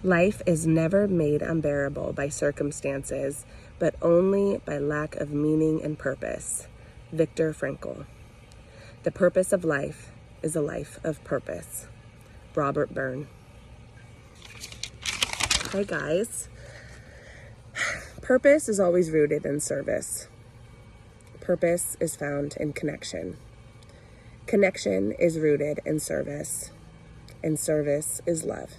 Life is never made unbearable by circumstances, but only by lack of meaning and purpose. Viktor Frankl. The purpose of life is a life of purpose. Robert Byrne. Hi guys. Purpose is always rooted in service. Purpose is found in connection. Connection is rooted in service, and service is love.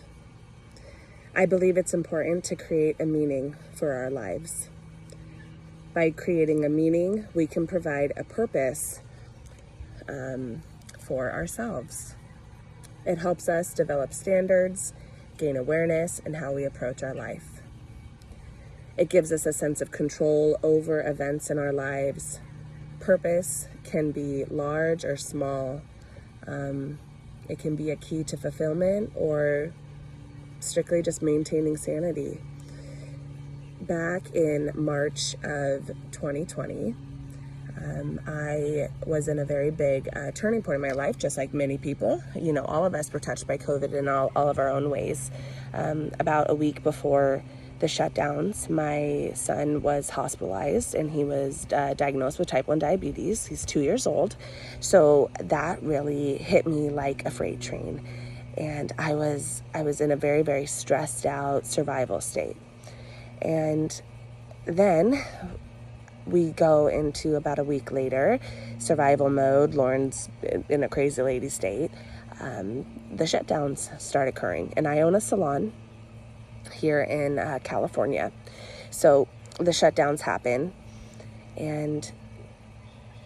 I believe it's important to create a meaning for our lives. By creating a meaning, we can provide a purpose for ourselves. It helps us develop standards, gain awareness in how we approach our life. It gives us a sense of control over events in our lives. Purpose can be large or small. It can be a key to fulfillment or strictly just maintaining sanity. Back in March of 2020, I was in a very big turning point in my life, just like many people. You know, all of us were touched by COVID in all of our own ways. About a week before the shutdowns, my son was hospitalized and he was diagnosed with type 1 diabetes. He's 2 years old. So that really hit me like a freight train. And I was in a very, very stressed out survival state. And then we go into, about a week later, survival mode. Lauren's in a crazy lady state. The shutdowns start occurring. And I own a salon here in California. So the shutdowns happen. And,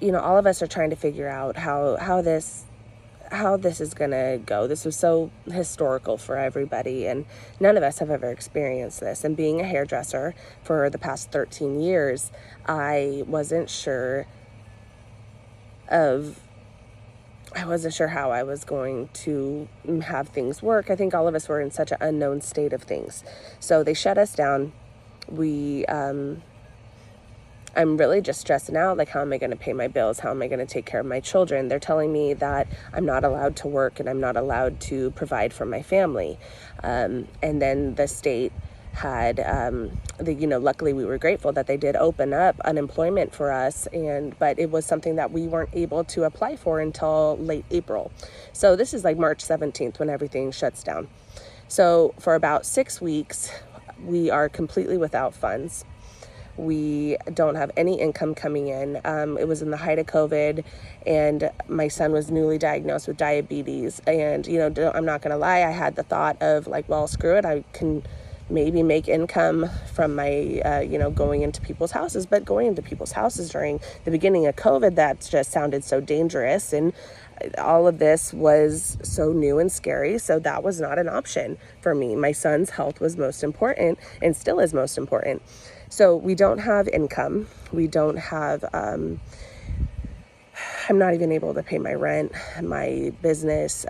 you know, all of us are trying to figure out how this is going to go. This was so historical for everybody, and none of us have ever experienced this. And being a hairdresser for the past 13 years, I wasn't sure how I was going to have things work. I think all of us were in such an unknown state of things. So they shut us down. I'm really just stressing out, like, how am I going to pay my bills? How am I going to take care of my children? They're telling me that I'm not allowed to work and I'm not allowed to provide for my family. And then the state had, luckily we were grateful that they did open up unemployment for us, but it was something that we weren't able to apply for until late April. So this is like March 17th when everything shuts down. So for about 6 weeks, we are completely without funds. We don't have any income coming in. It was in the height of COVID, and my son was newly diagnosed with diabetes. And, I'm not going to lie, I had the thought of like, well, screw it. I can maybe make income from my, going into people's houses. But going into people's houses during the beginning of COVID, that just sounded so dangerous. And all of this was so new and scary. So that was not an option for me. My son's health was most important and still is most important. So we don't have income. We don't have, I'm not even able to pay my rent, my business.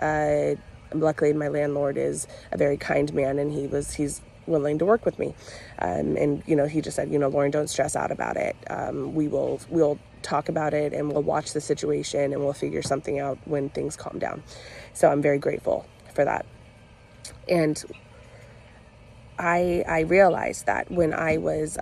Luckily, my landlord is a very kind man, and he's willing to work with me. He just said, Lauren, don't stress out about it. We'll talk about it, and we'll watch the situation, and we'll figure something out when things calm down. So I'm very grateful for that. And I realized that when I was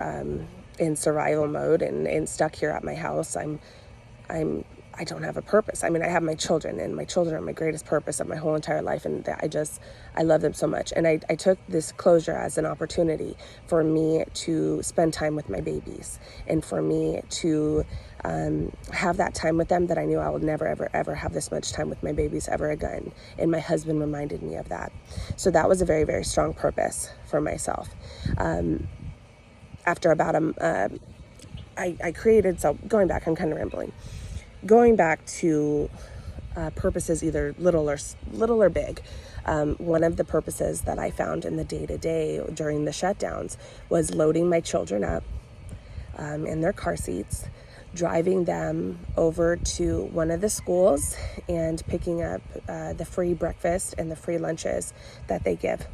in survival mode and stuck here at my house, I don't have a purpose. I mean, I have my children, and my children are my greatest purpose of my whole entire life, and I love them so much. And I took this closure as an opportunity for me to spend time with my babies, and for me to have that time with them that I knew I would never, ever, ever have this much time with my babies ever again. And my husband reminded me of that. So that was a very, very strong purpose for myself. After about I created, so going back, I'm kind of rambling. Going back to purposes, either little or big. One of the purposes that I found in the day-to-day during the shutdowns was loading my children up in their car seats, driving them over to one of the schools and picking up the free breakfast and the free lunches that they give.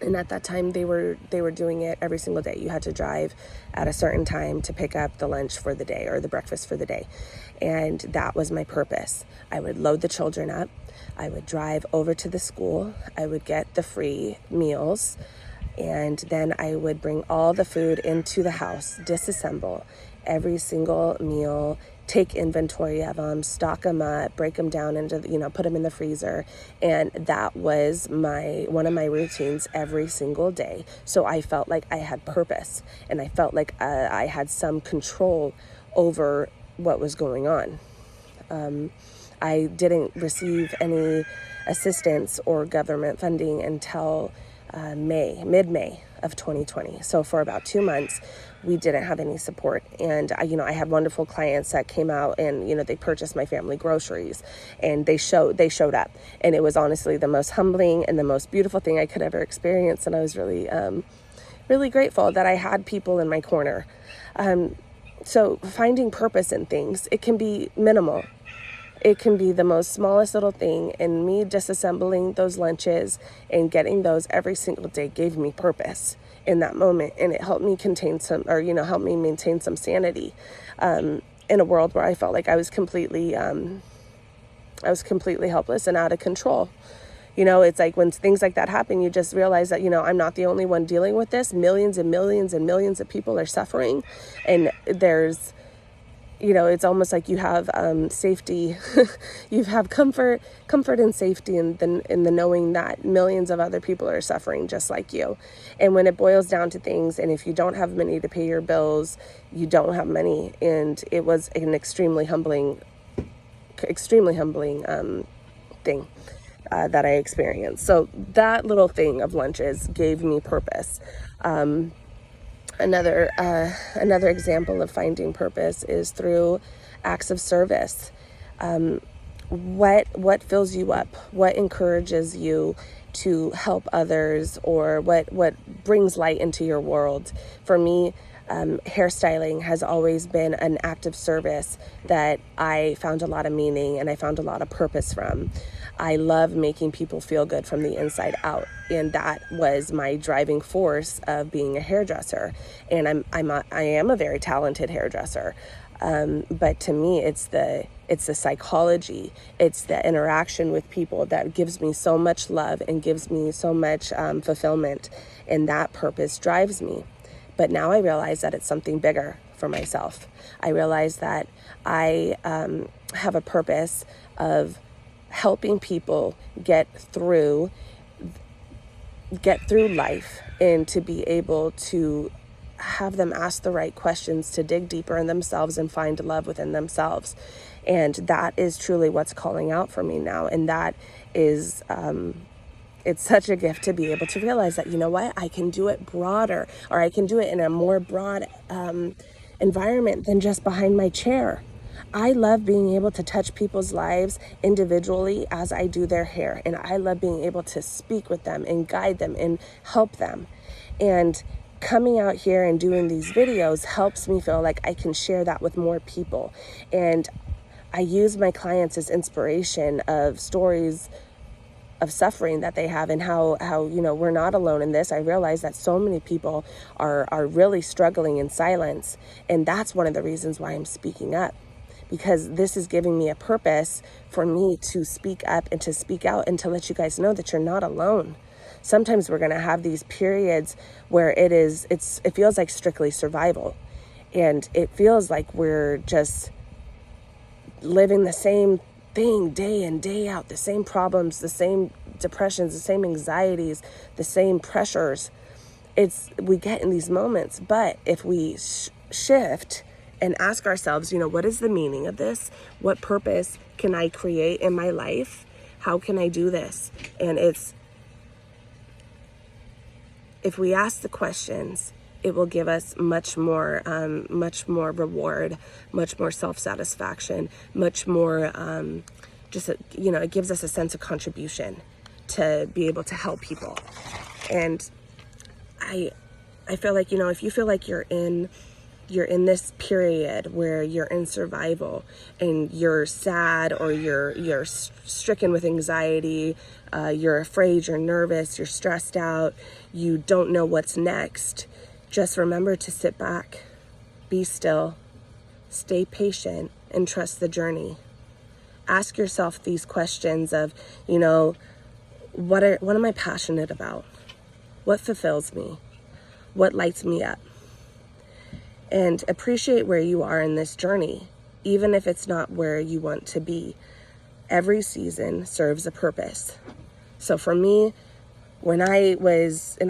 And at that time, they were doing it every single day. You had to drive at a certain time to pick up the lunch for the day or the breakfast for the day. And that was my purpose. I would load the children up. I would drive over to the school. I would get the free meals. And then I would bring all the food into the house, disassemble every single meal, take inventory of them, stock them up, break them down into, put them in the freezer. And that was one of my routines every single day. So I felt like I had purpose, and I felt like I had some control over what was going on. I didn't receive any assistance or government funding until mid-May of 2020. So for about 2 months, we didn't have any support. And I had wonderful clients that came out and, they purchased my family groceries, and they showed up. And it was honestly the most humbling and the most beautiful thing I could ever experience. And I was really, really grateful that I had people in my corner. So finding purpose in things, it can be minimal. It can be the most smallest little thing, and me disassembling those lunches and getting those every single day gave me purpose in that moment, and it helped me help me maintain some sanity in a world where I felt like I was completely helpless and out of control. It's like when things like that happen, you just realize that, I'm not the only one dealing with this. Millions and millions and millions of people are suffering, and there's it's almost like you have safety, you have comfort and safety in the knowing that millions of other people are suffering just like you. And when it boils down to things, and if you don't have money to pay your bills, you don't have money. And it was an extremely humbling thing that I experienced. So that little thing of lunches gave me purpose. Another example of finding purpose is through acts of service. What fills you up? What encourages you to help others, or what brings light into your world? For me, hairstyling has always been an act of service that I found a lot of meaning and I found a lot of purpose from. I love making people feel good from the inside out, and that was my driving force of being a hairdresser. And I am a very talented hairdresser, but to me, it's the psychology, it's the interaction with people that gives me so much love and gives me so much fulfillment, and that purpose drives me. But now I realize that it's something bigger for myself. I realize that I have a purpose of helping people get through life, and to be able to have them ask the right questions, to dig deeper in themselves and find love within themselves. And that is truly what's calling out for me now. And that is, it's such a gift to be able to realize that, I can do it broader, or I can do it in a more broad environment than just behind my chair. I love being able to touch people's lives individually as I do their hair. And I love being able to speak with them and guide them and help them. And coming out here and doing these videos helps me feel like I can share that with more people. And I use my clients as inspiration of stories of suffering that they have, and how we're not alone in this. I realize that so many people are really struggling in silence. And that's one of the reasons why I'm speaking up. Because this is giving me a purpose for me to speak up and to speak out and to let you guys know that you're not alone. Sometimes we're going to have these periods where it feels like strictly survival. And it feels like we're just living the same thing day in, day out, the same problems, the same depressions, the same anxieties, the same pressures. We get in these moments, but if we shift and ask ourselves, what is the meaning of this? What purpose can I create in my life? How can I do this? And if we ask the questions, it will give us much more reward, much more self-satisfaction, much more, it gives us a sense of contribution to be able to help people. And I feel like, if you feel like you're in you're in this period where you're in survival and you're sad, or you're stricken with anxiety, you're afraid, you're nervous, you're stressed out, you don't know what's next, just remember to sit back, be still, stay patient, and trust the journey. Ask yourself these questions of, what am I passionate about? What fulfills me? What lights me up? And appreciate where you are in this journey, even if it's not where you want to be. Every season serves a purpose. So for me, when I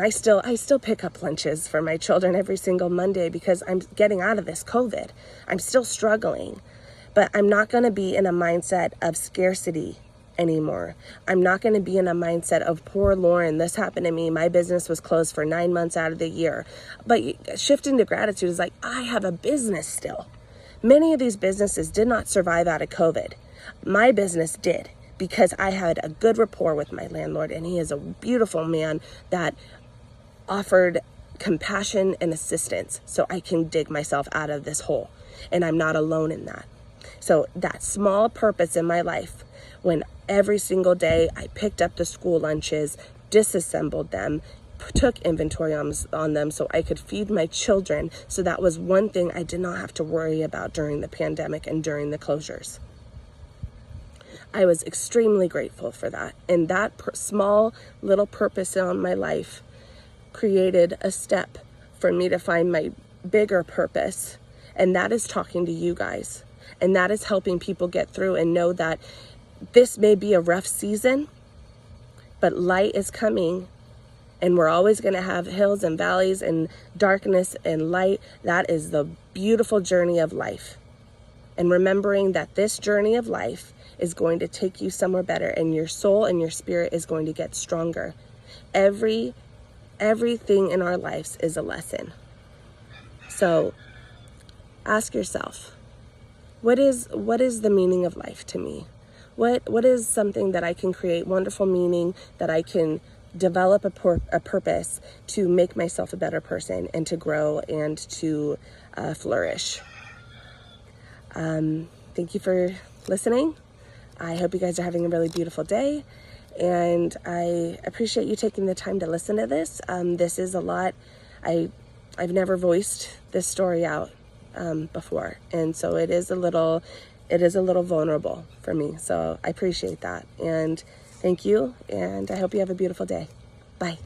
still pick up lunches for my children every single Monday because I'm getting out of this COVID. I'm still struggling, but I'm not going to be in a mindset of scarcity anymore. I'm not going to be in a mindset of, poor Lauren, this happened to me. My business was closed for 9 months out of the year. But shifting to gratitude is like, I have a business still. Many of these businesses did not survive out of COVID. My business did, because I had a good rapport with my landlord, and he is a beautiful man that offered compassion and assistance so I can dig myself out of this hole. And I'm not alone in that. So that small purpose in my life, when every single day I picked up the school lunches, disassembled them, took inventory on them so I could feed my children. So that was one thing I did not have to worry about during the pandemic and during the closures. I was extremely grateful for that. And that small little purpose in my life created a step for me to find my bigger purpose. And that is talking to you guys. And that is helping people get through and know that this may be a rough season, but light is coming, and we're always going to have hills and valleys and darkness and light. That is the beautiful journey of life. And remembering that this journey of life is going to take you somewhere better, and your soul and your spirit is going to get stronger. Everything in our lives is a lesson. So ask yourself, what is the meaning of life to me? What is something that I can create wonderful meaning, that I can develop a purpose to make myself a better person and to grow and to flourish? Thank you for listening. I hope you guys are having a really beautiful day, and I appreciate you taking the time to listen to this. This is a lot. I've never voiced this story out before, and so it is a little vulnerable for me. So I appreciate that, and thank you, and I hope you have a beautiful day. Bye.